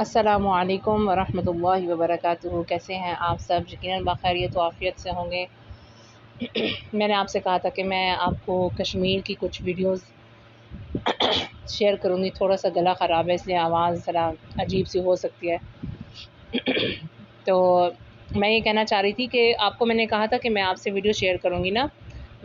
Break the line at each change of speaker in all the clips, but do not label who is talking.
अस्सलामुअलैकुम वरहमतुल्लाहि वबरकातुहू। कैसे हैं आप सब? यकीनन बखैरियत व आफ़ियत से होंगे। मैंने आपसे कहा था कि मैं आपको कश्मीर की कुछ वीडियोस शेयर करूँगी। थोड़ा सा गला ख़राब है इसलिए आवाज़ ज़रा अजीब सी हो सकती है। तो मैं ये कहना चाह रही थी कि आपको मैंने कहा था कि मैं आपसे वीडियो शेयर करूँगी ना।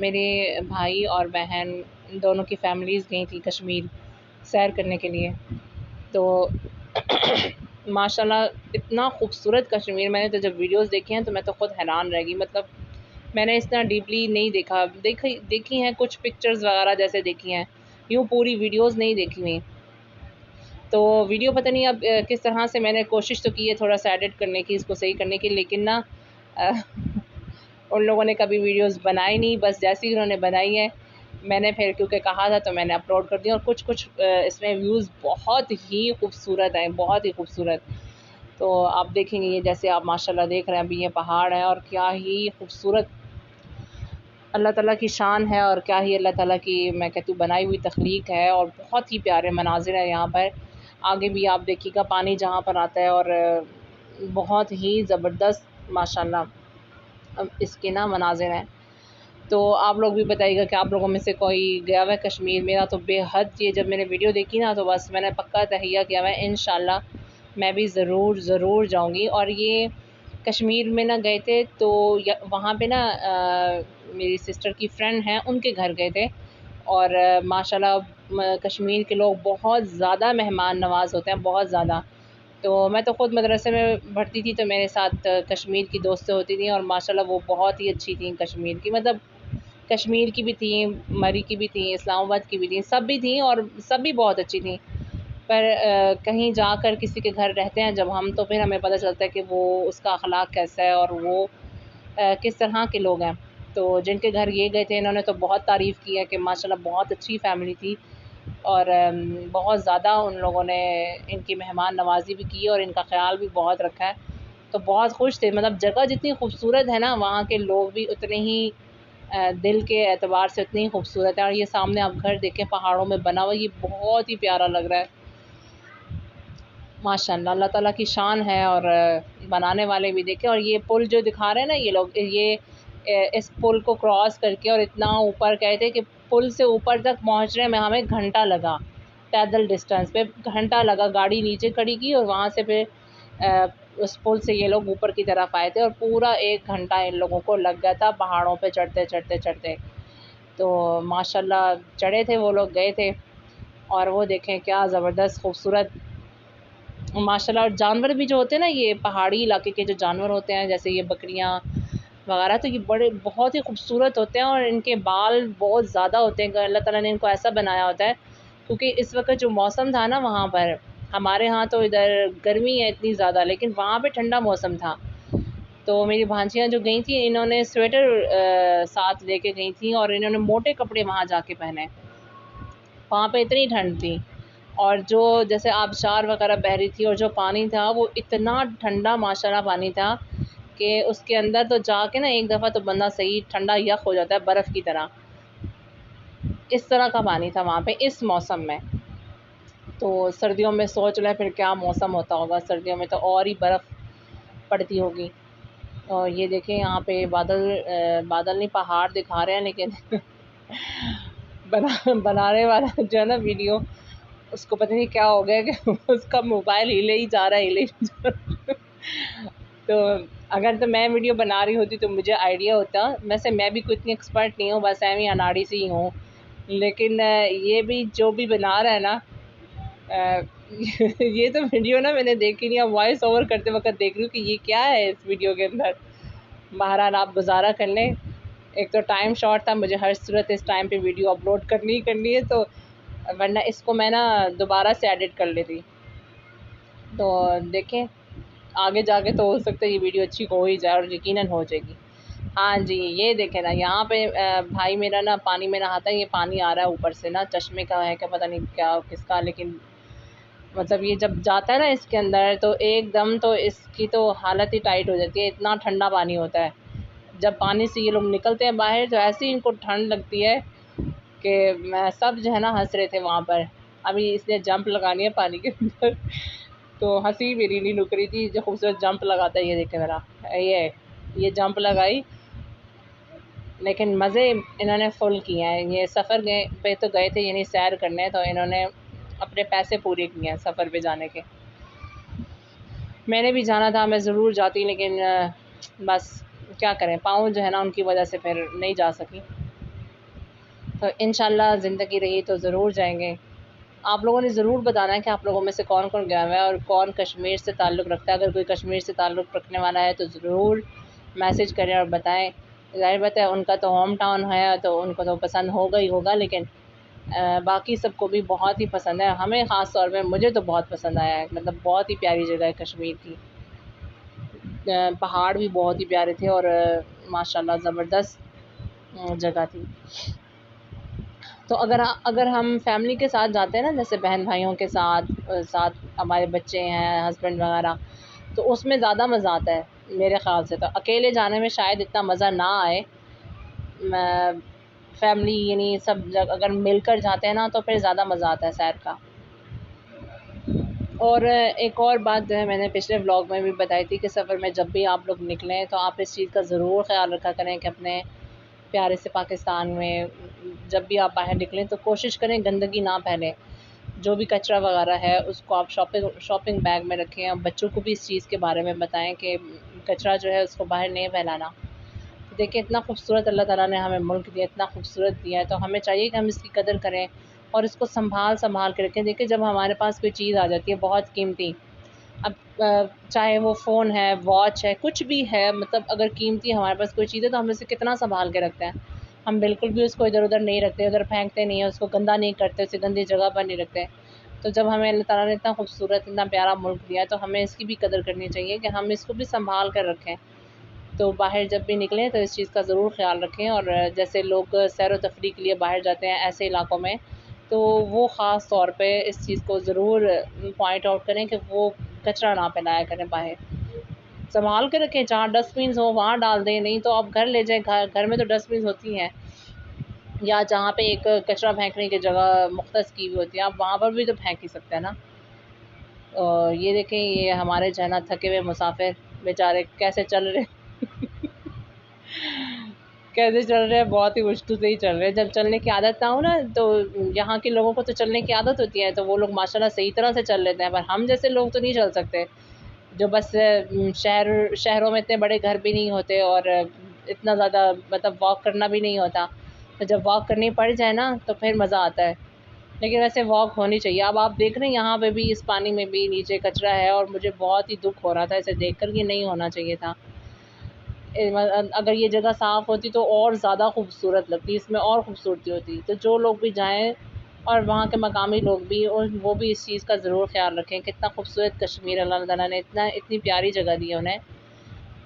मेरे भाई और बहन दोनों की फ़ैमिलीज़ गई थी कश्मीर सैर करने के लिए। तो माशाल्लाह इतना खूबसूरत कश्मीर, मैंने तो जब वीडियोस देखी हैं तो मैं तो ख़ुद हैरान रह गई। मतलब मैंने इतना डीपली नहीं देखा। देखी हैं कुछ पिक्चर्स वगैरह जैसे देखी हैं, यूँ पूरी वीडियोस नहीं देखी हुई। तो वीडियो पता नहीं अब किस तरह से मैंने कोशिश तो की है थोड़ा सा एडिट करने की, इसको सही करने की, लेकिन ना अ, उन लोगों ने कभी वीडियोस बनाई नहीं, बस जैसी उन्होंने बनाई है मैंने फिर क्योंकि कहा था तो मैंने अपलोड कर दिया। और कुछ इसमें व्यूज़ बहुत ही खूबसूरत हैं, बहुत ही खूबसूरत। तो आप देखेंगे ये जैसे आप माशाल्लाह देख रहे हैं अभी ये पहाड़ है और क्या ही खूबसूरत अल्लाह ताला की शान है और क्या ही अल्लाह ताला की मैं कहती हूँ बनाई हुई तख्लीक है। और बहुत ही प्यारे मनाज़िर हैं यहाँ पर। आगे भी आप देखिएगा पानी जहाँ पर आता है और बहुत ही ज़बरदस्त माशाल्लाह इसके ना मनाज़िर हैं। तो आप लोग भी बताइएगा कि आप लोगों में से कोई गया हुआ है कश्मीर। मेरा तो बेहद, ये जब मैंने वीडियो देखी ना तो बस मैंने पक्का तहैया किया हुआ है इंशाल्लाह मैं भी ज़रूर जाऊँगी। और ये कश्मीर में ना गए थे तो वहाँ पे ना मेरी सिस्टर की फ्रेंड हैं उनके घर गए थे। और माशाल्लाह कश्मीर के लोग बहुत ज़्यादा मेहमान नवाज़ होते हैं, बहुत ज़्यादा। तो मैं तो ख़ुद मदरसे में पढ़ती थी तो मेरे साथ कश्मीर की दोस्तें होती थी और माशाल्लाह वो बहुत ही अच्छी थी कश्मीर की। मतलब कश्मीर की भी थी, मरी की भी थी, इस्लामाबाद की भी थी, सब भी थी और सब भी बहुत अच्छी थी। पर कहीं जाकर किसी के घर रहते हैं जब हम, तो फिर हमें पता चलता है कि वो उसका अखलाक कैसा है और वो किस तरह के लोग हैं। तो जिनके घर ये गए थे इन्होंने तो बहुत तारीफ़ की है कि माशाल्लाह बहुत अच्छी फ़ैमिली थी और बहुत ज़्यादा उन लोगों ने इनकी मेहमान नवाज़ी भी की और इनका ख़्याल भी बहुत रखा है। तो बहुत खुश थे। मतलब जगह जितनी खूबसूरत है ना, वहाँ के लोग भी उतने ही दिल के एतबार से उतनी ही खूबसूरत है। और ये सामने आप घर देखें पहाड़ों में बना हुआ, ये बहुत ही प्यारा लग रहा है माशाल्लाह। अल्लाह ताला की शान है और बनाने वाले भी देखें। और ये पुल जो दिखा रहे हैं ना ये लोग, ये इस पुल को क्रॉस करके और इतना ऊपर गए थे कि पुल से ऊपर तक पहुँचने में हमें घंटा लगा। पैदल डिस्टेंस पे घंटा लगा, गाड़ी नीचे खड़ी की और वहाँ से फिर उस पुल से ये लोग ऊपर की तरफ आए थे और पूरा 1 घंटा इन लोगों को लग गया था पहाड़ों पे चढ़ते। तो माशाल्लाह चढ़े थे वो लोग, गए थे और वो देखें क्या ज़बरदस्त खूबसूरत माशाल्लाह। और जानवर भी जो होते हैं ना, ये पहाड़ी इलाके के जो जानवर होते हैं जैसे ये बकरियाँ वगैरह, तो ये बड़े बहुत ही खूबसूरत होते हैं और इनके बाल बहुत ज़्यादा होते हैं। अल्लाह ताला ने इनको ऐसा बनाया होता है क्योंकि इस वक्त जो मौसम था ना वहाँ पर, हमारे यहाँ तो इधर गर्मी है इतनी ज़्यादा, लेकिन वहाँ पे ठंडा मौसम था। तो मेरी भांजियाँ जो गई थी इन्होंने स्वेटर साथ लेके गई थी और इन्होंने मोटे कपड़े वहाँ जाके पहने। वहाँ पे इतनी ठंड थी और जो जैसे आबशार वगैरह बह रही थी और जो पानी था वो इतना ठंडा माशाल्लाह पानी था कि उसके अंदर तो जाके ना एक दफ़ा तो बंदा सही ठंडा यख हो जाता है बर्फ़ की तरह। इस तरह का पानी था वहाँ पे इस मौसम में। तो सर्दियों में सोच लें फिर क्या मौसम होता होगा, सर्दियों में तो और ही बर्फ़ पड़ती होगी। और ये देखें यहाँ पे बादल नहीं पहाड़ दिखा रहे हैं, लेकिन बनाने वाला जो है ना वीडियो, उसको पता नहीं क्या हो गया कि उसका मोबाइल हिले ही जा रहा है, हिले ही जा रहा है। तो अगर तो मैं वीडियो बना रही होती तो मुझे आइडिया होता। वैसे मैं भी कोई इतनी एक्सपर्ट नहीं हूँ, बस एवं अनाड़ी सी ही हूँ। लेकिन ये भी जो भी बना रहा है ना ये तो वीडियो ना मैंने देखी नहीं, अब वॉइस ओवर करते वक्त देख रही हूँ कि ये क्या है इस वीडियो के अंदर। बहरहाल आप गुज़ारा कर लें, एक तो टाइम शॉर्ट था, मुझे हर सूरत इस टाइम पे वीडियो अपलोड करनी ही करनी है, तो वरना इसको मैं ना दोबारा से एडिट कर लेती। तो देखें आगे जाके तो हो सकता है ये वीडियो अच्छी हो ही जाए और यकीनन हो जाएगी। हाँ जी, ये देखें ना यहाँ पे भाई मेरा ना पानी में नहाता है, ये पानी आ रहा है ऊपर से ना, चश्मे का है क्या पता नहीं क्या किसका, लेकिन मतलब ये जब जाता है ना इसके अंदर तो एकदम तो इसकी तो हालत ही टाइट हो जाती है, इतना ठंडा पानी होता है। जब पानी से ये लोग निकलते हैं बाहर तो ऐसे ही इनको ठंड लगती है कि मैं सब जो है ना हंस रहे थे वहाँ पर। अभी इसने जंप लगानी है पानी के अंदर तो हंसी मेरी नहीं रुक रही थी। जो खूबसूरत जंप लगाता है, ये देखे मेरा, ये जंप लगाई, लेकिन मज़े इन्होंने फुल किए हैं। ये सफ़र पे तो गए थे यानी सैर करने, तो इन्होंने अपने पैसे पूरे किए हैं सफ़र पे जाने के। मैंने भी जाना था, मैं ज़रूर जाती, लेकिन बस क्या करें, पाँव जो है ना उनकी वजह से फिर नहीं जा सकी। तो इंशाल्लाह ज़िंदगी रही तो ज़रूर जाएंगे। आप लोगों ने ज़रूर बताना है कि आप लोगों में से कौन कौन गया हुआ है और कौन कश्मीर से ताल्लुक़ रखता है। अगर कोई कश्मीर से ताल्लुक़ रखने वाला है तो ज़रूर मैसेज करें और बताएं। ज़ाहिर बात है उनका तो होम टाउन है तो उनको तो पसंद होगा ही होगा, लेकिन बाकी सबको भी बहुत ही पसंद है। हमें ख़ास तौर पे, मुझे तो बहुत पसंद आया है, मतलब बहुत ही प्यारी जगह है कश्मीर की। पहाड़ भी बहुत ही प्यारे थे और माशाल्लाह ज़बरदस्त जगह थी। तो अगर हम फैमिली के साथ जाते हैं ना, जैसे बहन भाइयों के साथ हमारे बच्चे हैं, हस्बैंड वगैरह, तो उसमें ज़्यादा मज़ा आता है मेरे ख़्याल से। तो अकेले जाने में शायद इतना मज़ा ना आए। फैमिली यानी सब जग अगर मिलकर जाते हैं ना तो फिर ज़्यादा मज़ा आता है सैर का। और एक और बात जो है मैंने पिछले व्लॉग में भी बताई थी कि सफ़र में जब भी आप लोग निकलें तो आप इस चीज़ का ज़रूर ख़्याल रखा करें कि अपने प्यारे से पाकिस्तान में जब भी आप बाहर निकलें तो कोशिश करें गंदगी ना फैलें। जो भी कचरा वगैरह है उसको आप शॉपिंग बैग में रखें। और बच्चों को भी इस चीज़ के बारे में बताएं कि कचरा जो है उसको बाहर नहीं फैलाना। तो देखिए इतना खूबसूरत अल्लाह ताला ने हमें मुल्क दिया, इतना खूबसूरत दिया है, तो हमें चाहिए कि हम इसकी कदर करें और इसको संभाल के रखें। देखिए जब हमारे पास कोई चीज़ आ जाती है बहुत कीमती, अब चाहे वो फ़ोन है, वॉच है, कुछ भी है, मतलब अगर कीमती हमारे पास कोई चीज़ है तो हम उसे कितना सँभाल के रखते हैं। हम बिल्कुल भी उसको इधर-उधर नहीं रखते, उधर फेंकते नहीं हैं, उसको गंदा नहीं करते, उसे गंदी जगह पर नहीं रखते। तो जब हमें अल्लाह ताला ने इतना खूबसूरत, इतना प्यारा मुल्क दिया है तो हमें इसकी भी कदर करनी चाहिए कि हम इसको भी सँभाल कर रखें। तो बाहर जब भी निकलें तो इस चीज़ का ज़रूर ख़्याल रखें। और जैसे लोग सैर व तफरीह के लिए बाहर जाते हैं ऐसे इलाकों में, तो वो ख़ास तौर पे इस चीज़ को ज़रूर पॉइंट आउट करें कि वो कचरा ना फैलाया करें बाहर। सँभाल के रखें, जहाँ डस्टबिन्स हो वहाँ डाल दें, नहीं तो आप घर ले जाएँ, घर में तो डस्टबिन्स होती हैं, या जहाँ पे एक कचरा फेंकने की जगह मुख्तस की हुई होती है, आप वहाँ पर भी तो फेंक ही सकते हैं ना। ये देखें, ये हमारे जो है ना थके हुए मुसाफिर बेचारे कैसे चल रहे कैसे चल रहे हैं, बहुत ही मुश्किल से ही चल रहे हैं। जब चलने की आदत ना हो ना, तो यहाँ के लोगों को तो चलने की आदत होती है, तो वो लोग माशाल्लाह सही तरह से चल लेते हैं, पर हम जैसे लोग तो नहीं चल सकते। जो बस शहरों में इतने बड़े घर भी नहीं होते और इतना ज़्यादा मतलब वॉक करना भी नहीं होता। तो जब वॉक करनी पड़ जाए ना तो फिर मज़ा आता है। लेकिन वैसे वॉक होनी चाहिए। अब आप देख रहे हैं यहाँ पे भी, इस पानी में भी नीचे कचरा है और मुझे बहुत ही दुःख हो रहा था इसे देखकर कि नहीं होना चाहिए था। अगर ये जगह साफ़ होती तो और ज़्यादा खूबसूरत लगती, इसमें और खूबसूरती होती। तो जो लोग भी जाएँ और वहाँ के मकामी लोग भी, और वो भी इस चीज़ का ज़रूर ख़्याल रखें। कितना खूबसूरत कश्मीर अल्लाह ताला ने इतनी प्यारी जगह दी है उन्हें,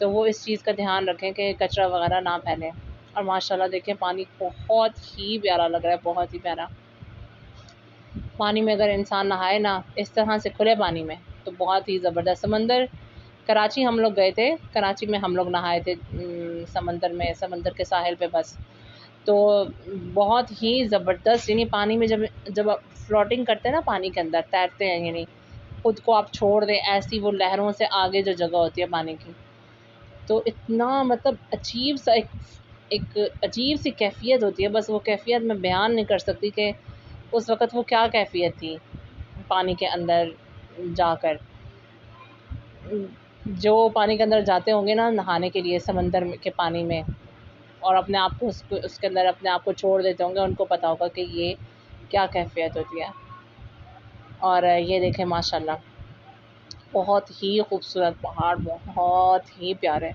तो वो इस चीज़ का ध्यान रखें कि कचरा वगैरह ना फैले। और माशाल्लाह देखें पानी बहुत ही प्यारा लग रहा है, बहुत ही प्यारा। पानी में अगर इंसान नहाए ना इस तरह से खुले पानी में, तो बहुत ही ज़बरदस्त। समंदर, कराची हम लोग गए थे, कराची में हम लोग नहाए थे समंदर में, समंदर के साहिल पे बस। तो बहुत ही ज़बरदस्त, यानी पानी में जब जब आप फ्लोटिंग करते हैं ना, पानी के अंदर तैरते हैं, यानी खुद को आप छोड़ दें ऐसी वो लहरों से आगे जो जगह होती है पानी की, तो इतना मतलब अजीब सा एक अजीब सी कैफ़ियत होती है। बस वो कैफ़ियत मैं बयान नहीं कर सकती कि उस वक़्त वो क्या कैफ़ियत थी पानी के अंदर जाकर। जो पानी के अंदर जाते होंगे ना नहाने के लिए समंदर के पानी में, और अपने आप को उसके अंदर अपने आप को छोड़ देते होंगे, उनको पता होगा कि ये क्या कैफ़ियत होती है। और ये देखें माशाल्लाह बहुत ही खूबसूरत पहाड़, बहुत ही प्यारे।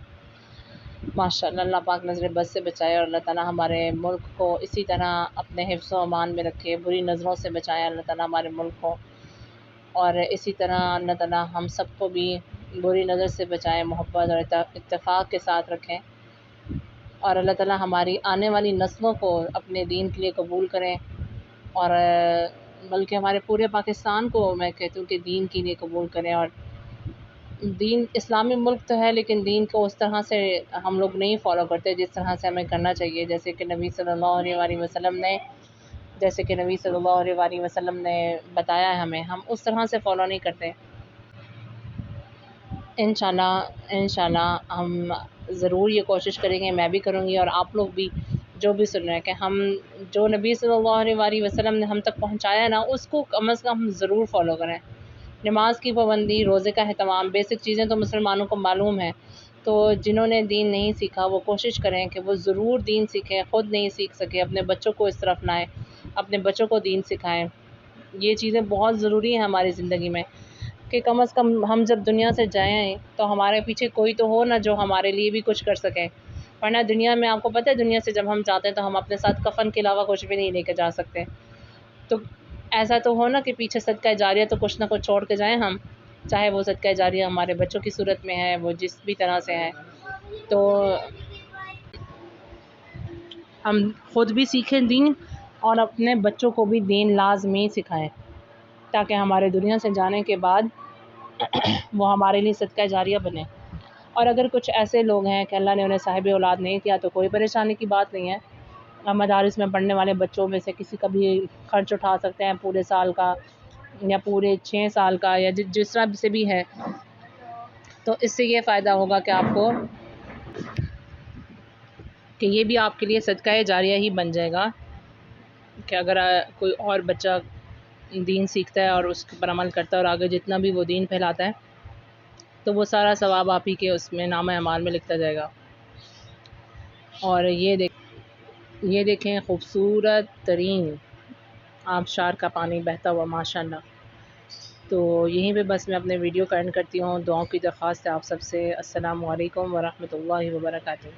माशाल्लाह अल्लाह पाक नज़र बद से बचाए और अल्लाह ताला हमारे मुल्क को इसी तरह अपने हिफ्ज़ व अमान में रखे, बुरी नज़रों से बचाए अल्लाह ताला हमारे मुल्क को। और इसी तरह अल्लाह ताला हम सबको भी बुरी नज़र से बचाए, मोहब्बत और इत्तेफाक के साथ रखें। और अल्लाह ताला हमारी आने वाली नस्लों को अपने दीन के लिए कबूल करें। और बल्कि हमारे पूरे पाकिस्तान को मैं कहती हूँ कि दीन के लिए कबूल करें। और दीन इस्लामी मुल्क तो है, लेकिन दीन को उस तरह से हम लोग नहीं फ़ॉलो करते जिस तरह से हमें करना चाहिए। जैसे कि नबी सल्लल्लाहु अलैहि वसल्लम ने बताया है हमें, हम उस तरह से फ़ॉलो नहीं करते। इंशाल्लाह हम ज़रूर ये कोशिश करेंगे, मैं भी करूँगी और आप लोग भी जो भी सुन रहे हैं, कि हम जो नबी सल्लल्लाहु अलैहि वसल्लम ने हम तक पहुँचाया ना, उसको कम से कम हम ज़रूर फ़ॉलो करें। नमाज की पाबंदी, रोज़े का एहतमाम, बेसिक चीज़ें तो मुसलमानों को मालूम है। तो जिन्होंने दीन नहीं सीखा वो कोशिश करें कि वो ज़रूर दीन सीखें, ख़ुद नहीं सीख सके अपने बच्चों को इस तरफ लाएँ, अपने बच्चों को दीन सिखाएँ। ये चीज़ें बहुत ज़रूरी हैं हमारी ज़िंदगी में, कि कम से कम हम जब दुनिया से जाएँ तो हमारे पीछे कोई तो हो ना जो हमारे लिए भी कुछ कर सके। वरना दुनिया में आपको पता है, दुनिया से जब हम जाते हैं तो हम अपने साथ कफ़न के अलावा कुछ भी नहीं लेके जा सकते। तो ऐसा तो हो ना कि पीछे सदका जारिया तो कुछ ना कुछ छोड़ के जाएँ हम, चाहे वो सदका जारिया हमारे बच्चों की सूरत में है, वो जिस भी तरह से है। तो हम खुद भी सीखें दीन और अपने बच्चों को भी दीन लाज़मी सिखाएँ, ताकि हमारे दुनिया से जाने के बाद वो हमारे लिए सदका जारिया बने। और अगर कुछ ऐसे लोग हैं कि अल्लाह ने उन्हें साहिब औलाद नहीं किया, तो कोई परेशानी की बात नहीं है। मदारिस में पढ़ने वाले बच्चों में से किसी का भी खर्च उठा सकते हैं, पूरे साल का या पूरे 6 साल का, या जिस तरह से भी है। तो इससे ये फ़ायदा होगा कि आपको, कि ये भी आपके लिए सदका जारिया ही बन जाएगा, कि अगर कोई और बच्चा दीन सीखता है और उस पर अमल करता है और आगे जितना भी वो दीन फैलाता है, तो वो सारा सवाब आप ही के उसमें नामा अमाल में लिखता जाएगा। और ये देखें खूबसूरत तरीन आबशार का पानी बहता हुआ माशाल्लाह। तो यहीं पे बस मैं अपने वीडियो का एंड करती हूँ। दुआओं की दरख्वास्त है आप सबसे। अस्सलामु अलैकुम व रहमतुल्लाहि व बरकातुहू।